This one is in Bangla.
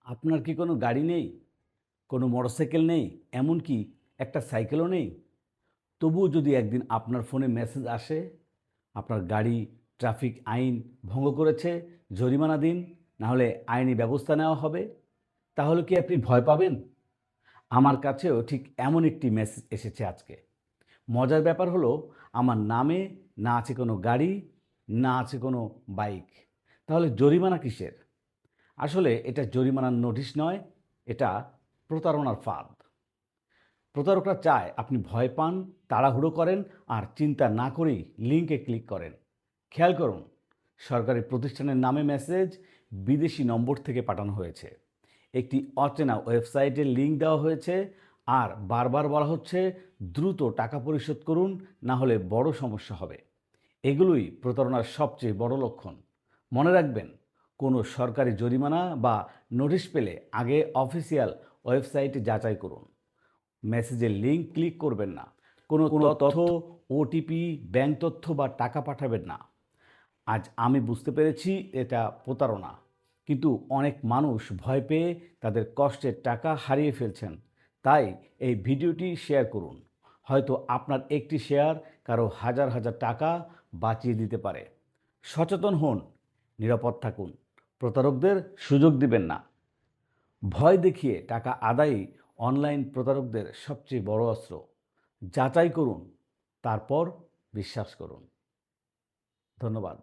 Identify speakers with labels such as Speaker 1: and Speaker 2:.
Speaker 1: আপনার কি কোনো গাড়ি নেই? কোনো মোটরসাইকেল নেই? এমনকি একটা সাইকেলও নেই? তবুও যদি একদিন আপনার ফোনে মেসেজ আসে, আপনার গাড়ি ট্রাফিক আইন ভঙ্গ করেছে, জরিমানা দিন, না হলে আইনি ব্যবস্থা নেওয়া হবে, তাহলে কি আপনি ভয় পাবেন? আমার কাছেও ঠিক এমন একটি মেসেজ এসেছে আজকে। মজার ব্যাপার হলো, আমার নামে না আছে কোনো গাড়ি, না আছে কোনো বাইক। তাহলে জরিমানা কিসের? আসলে এটা জরিমানার নোটিশ নয়, এটা প্রতারণার ফাঁদ। প্রতারকরা চায় আপনি ভয় পান, তাড়াহুড়ো করেন আর চিন্তা না করেই লিঙ্কে ক্লিক করেন। খেয়াল করুন, সরকারি প্রতিষ্ঠানের নামে মেসেজ বিদেশি নম্বর থেকে পাঠানো হয়েছে। একটি অচেনা ওয়েবসাইটের লিঙ্ক দেওয়া হয়েছে আর বারবার বলা হচ্ছে দ্রুত টাকা পরিশোধ করুন, না হলে বড় সমস্যা হবে। এগুলোই প্রতারণার সবচেয়ে বড় লক্ষণ। মনে রাখবেন, কোনো সরকারি জরিমানা বা নোটিশ পেলে আগে অফিসিয়াল ওয়েবসাইটে যাচাই করুন। মেসেজের লিঙ্ক ক্লিক করবেন না। কোনো তথ্য, ওটিপি, ব্যাংক তথ্য বা টাকা পাঠাবেন না। আজ আমি বুঝতে পেরেছি এটা প্রতারণা, কিন্তু অনেক মানুষ ভয় পেয়ে তাদের কষ্টের টাকা হারিয়ে ফেলছেন। তাই এই ভিডিওটি শেয়ার করুন। হয়তো আপনার একটি শেয়ার কারো হাজার হাজার টাকা বাঁচিয়ে দিতে পারে। সচেতন হন, নিরাপদ থাকুন, প্রতারকদের সুযোগ দিবেন না। ভয় দেখিয়ে টাকা আদায়ই অনলাইন প্রতারকদের সবচেয়ে বড় অস্ত্র। যাচাই করুন, তারপর বিশ্বাস করুন। ধন্যবাদ।